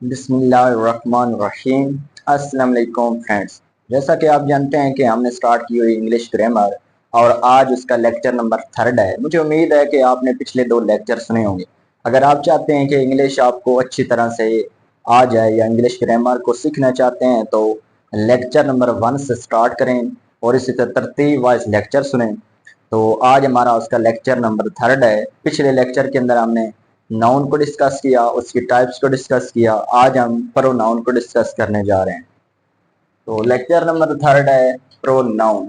बिस्मिल्लाहिर्रहमानिर्रहीम। अस्सलाम वालेकुम फ्रेंड्स। जैसा कि आप जानते हैं कि हमने स्टार्ट की हुई इंग्लिश ग्रामर और आज उसका लेक्चर नंबर 3 है। मुझे उम्मीद है कि आपने पिछले 2 लेक्चर सुने होंगे। अगर आप चाहते हैं कि इंग्लिश आपको अच्छी तरह से आ जाए या इंग्लिश ग्रामर को सीखना चाहते हैं तो लेक्चर नंबर 1 से स्टार्ट करें और इसी तरह तरतीब वाइज लेक्चर सुनें। तो आज हमारा उसका लेक्चर नंबर 3 है। पिछले लेक्चर के अंदर हमने नाउन को डिस्कस किया, उसकी टाइप्स को डिस्कस किया। आज हम प्रोनाउन को डिस्कस करने जा रहे हैं। तो लेक्चर नंबर 3 है प्रोनाउन।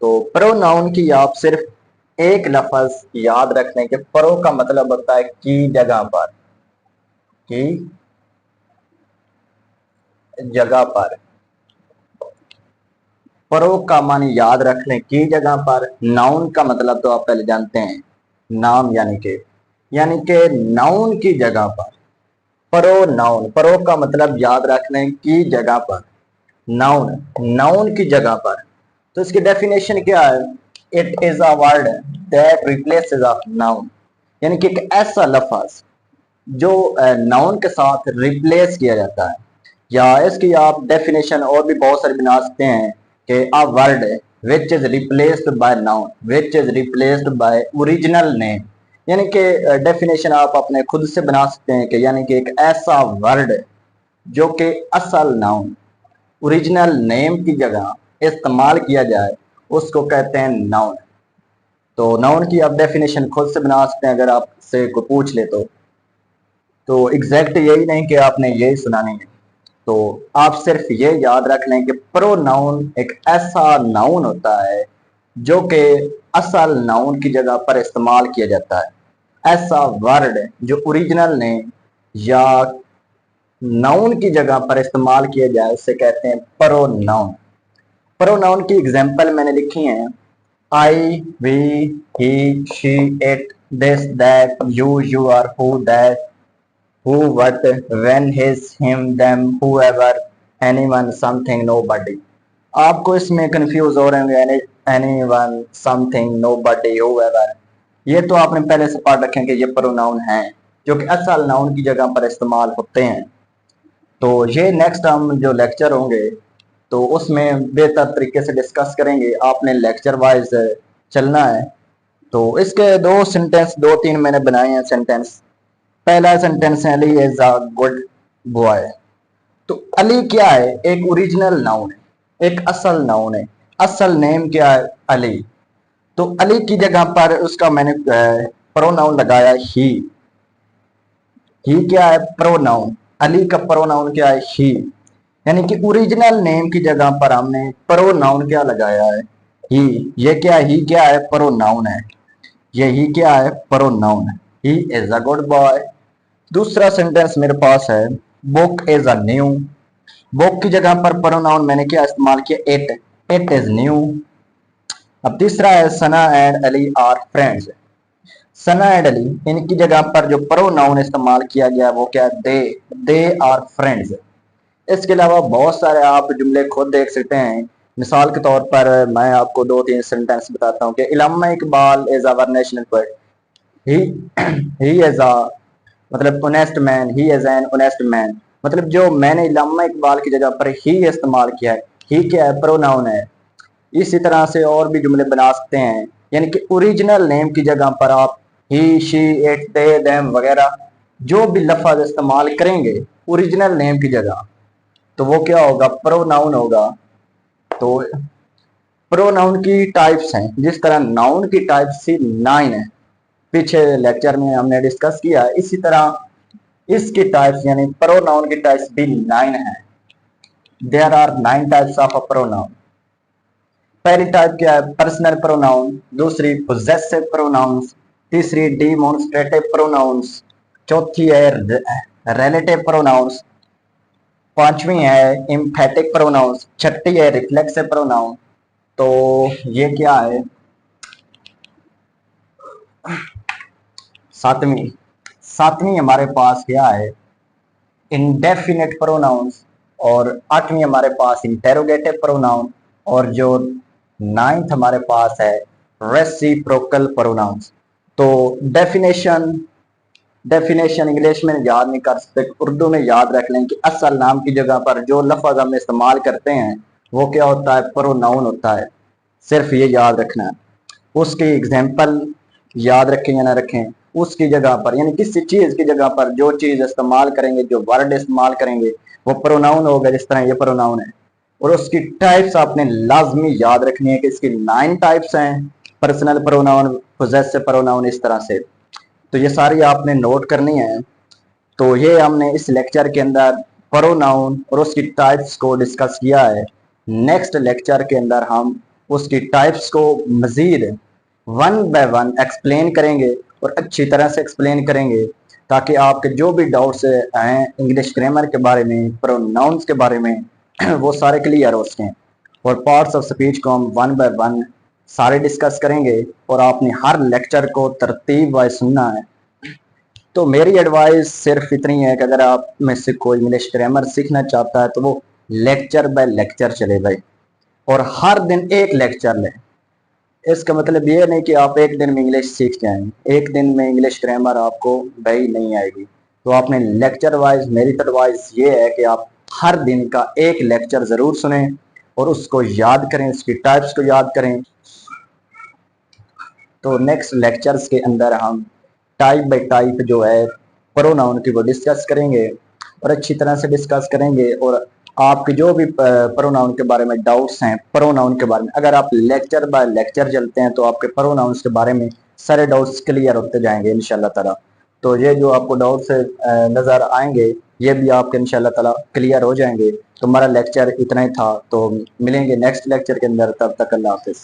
तो प्रोनाउन की आप सिर्फ एक लफ्ज याद रखने के प्रो का मतलब होता है की जगह पर, की जगह पर। प्रो का माने याद रख लें की जगह पर। नाउन का मतलब तो आप पहले जानते हैं, नाम यानी के नाउन की जगह पर। प्रोनाउन, प्रो का मतलब याद रखने की जगह पर, नाउन नाउन की जगह पर। तो इसकी डेफिनेशन क्या है? It is a word that replaces a noun, यानी कि एक ऐसा लफ्ज जो नाउन के साथ रिप्लेस किया जाता है। या इसकी आप डेफिनेशन और भी बहुत सारी बना सकते हैं कि a word which is replaced by noun which is replaced by original name. यानी कि डेफिनेशन आप अपने खुद से बना सकते हैं कि यानी कि एक ऐसा वर्ड जो कि असल नाउन ओरिजिनल नेम की जगह इस्तेमाल किया जाए उसको कहते हैं नाउन। तो नाउन की आप डेफिनेशन खुद से बना सकते हैं अगर आपसे कोई पूछ ले तो एग्जैक्ट यही नहीं कि आपने यही सुनानी है। तो आप सिर्फ ये याद रख लें कि प्रोनाउन एक ऐसा नाउन होता है जो कि असल नाउन की जगह पर इस्तेमाल किया जाता है। ऐसा वर्ड जो ओरिजिनल नेम या नाउन की जगह पर इस्तेमाल किया जाए उसे कहते हैं प्रोनाउन। प्रोनाउन की एग्जाम्पल मैंने लिखी हैं। I, we, he, she, it, this, that, you, your, who, that, who, what, when, his, him, them, whoever, anyone, something, nobody। आपको इसमें कंफ्यूज हो रहे होंगे anyone, something, nobody, whoever। ये तो आपने पहले से पढ़ रखे हैं कि ये प्रोनाउन हैं जो कि असल नाउन की जगह पर इस्तेमाल होते हैं। तो ये नेक्स्ट हम जो लेक्चर होंगे तो उसमें बेहतर तरीके से डिस्कस करेंगे। आपने लेक्चर वाइज चलना है। तो इसके 2 सेंटेंस 2-3 मैंने बनाए हैं सेंटेंस। पहला सेंटेंस है Ali is a good boy. तो अली क्या है? एक ओरिजिनल नाउन है, एक असल नाउन है। असल नेम क्या है? अली। तो अली की जगह पर उसका मैंने प्रोनाउन लगाया ही। ही क्या है? प्रोनाउन। अली का प्रोनाउन क्या है? ही। यानी कि ओरिजिनल नेम की जगह पर हमने प्रोनाउन क्या लगाया है? ही। ये क्या? ही क्या है? प्रोनाउन है। ये ही क्या है? प्रोनाउन है। He is a good boy. दूसरा सेंटेंस मेरे पास है book is a new. Book की जगह पर प्रोनाउन मैंने क्या इस्तेमाल किया? इट। It is new. अब तीसरा है Sana and Ali are friends. Sana and Ali इनकी जगह पर जो प्रोनाउन इस्तेमाल किया गया वो क्या? They are friends. इसके अलावा बहुत सारे आप जुमले खुद देख सकते हैं। मिसाल के तौर पर मैं आपको 2-3 सेंटेंस बताता हूँ कि Allama Iqbal is our national poet. He he is a मतलब honest man, he is an honest man. मतलब जो मैंने इलामा इकबाल की जगह पर ही इस्तेमाल किया है, ही क्या है? प्रोनाउन है। इसी तरह से और भी जुमले बना सकते हैं। यानी कि ओरिजिनल नेम की जगह पर आप ही, शी, इट, दे, देम वगैरह जो भी लफ्ज इस्तेमाल करेंगे ओरिजिनल नेम की जगह तो वो क्या होगा? प्रोनाउन होगा। तो प्रोनाउन की टाइप्स हैं। जिस तरह नाउन की टाइप्स सी 9 है, पीछे लेक्चर में हमने डिस्कस किया। इसी तरह इसकी टाइप्स यानी प्रोनाउन की टाइप्स भी 9 है। There are 9 types of a pronoun. पहली टाइप क्या है? Personal pronoun. दूसरी पोजेसिव प्रोनाउंस। तीसरी डिमोन्स्ट्रेटिव प्रोनाउंस। चौथी है रिलेटिव प्रोनाउंस। पांचवी है एम्फेटिक प्रोनाउंस। छठी है रिफ्लेक्सिव प्रोनाउन। तो ये क्या है? सातवीं सातवीं हमारे पास क्या है? Indefinite pronouns. और आठवीं हमारे पास इंटेरोगेटिव प्रोनाउन। और जो 9th हमारे पास है रेसिप्रोकल प्रोनाउंस। तो डेफिनेशन डेफिनेशन इंग्लिश में याद नहीं कर सकते, उर्दू में याद रख लें कि असल नाम की जगह पर जो लफ्ज हम इस्तेमाल करते हैं वो क्या होता है, प्रोनाउन होता है। सिर्फ ये याद रखना है। उसकी एग्जाम्पल याद रखें या ना रखें, उसकी जगह पर यानी किसी चीज की जगह पर जो चीज इस्तेमाल करेंगे, जो वर्ड इस्तेमाल करेंगे वो प्रोनाउन होगा। जिस तरह ये प्रोनाउन है, और उसकी टाइप्स आपने लाजमी याद रखनी है कि इसकी 9 टाइप्स हैं, पर्सनल प्रोनाउन, पोजेसिव प्रोनाउन, इस तरह से। तो ये सारी आपने नोट करनी है। तो ये हमने इस लेक्चर के अंदर प्रोनाउन और उसकी टाइप्स को डिस्कस किया है। नेक्स्ट लेक्चर के अंदर हम उसकी टाइप्स को मजीद वन बाय वन एक्सप्लेन करेंगे और अच्छी तरह से एक्सप्लेन करेंगे, ताकि आपके जो भी डाउट्स हैं इंग्लिश ग्रामर के बारे में, प्रोनाउंस के बारे में, वो सारे क्लियर हो सकें। और पार्ट्स ऑफ स्पीच को हम वन बाय वन सारे डिस्कस करेंगे और आपने हर लेक्चर को तरतीब वाइज सुनना है। तो मेरी एडवाइस सिर्फ इतनी है कि अगर आप में से कोई इंग्लिश ग्रामर सीखना चाहता है तो वो लेक्चर बाय लेक्चर चले भाई, और हर दिन एक लेक्चर लें। इसका मतलब ये नहीं कि आप एक दिन में इंग्लिश सीख जाएंगे, एक दिन में इंग्लिश ग्रामर आपको भाई नहीं आएगी। तो आपने लेक्चर वाइज, मेरी एडवाइस ये है कि आप हर दिन का एक लेक्चर ज़रूर सुने और उसको याद करें, उसकी टाइप्स को याद करें। तो नेक्स्ट लेक्चर्स के अंदर हम टाइप बाय टाइप जो है प्रोनाउन की वो डिस्कस करेंगे और अच्छी तरह से डिस्कस करेंगे। और आपके जो भी प्रोनाउन के बारे में डाउट्स हैं, प्रोनाउन के बारे में, अगर आप लेक्चर बाय लेक्चर चलते हैं तो आपके प्रोनाउंस के बारे में सारे डाउट्स क्लियर होते जाएंगे इंशाल्लाह ताला। तो ये जो आपको डाउट्स नज़र आएंगे ये भी आपके इंशाल्लाह ताला क्लियर हो जाएंगे। तो हमारा लेक्चर इतना ही था, तो मिलेंगे नेक्स्ट लेक्चर के अंदर, तब तक अल्लाह हाफिज़।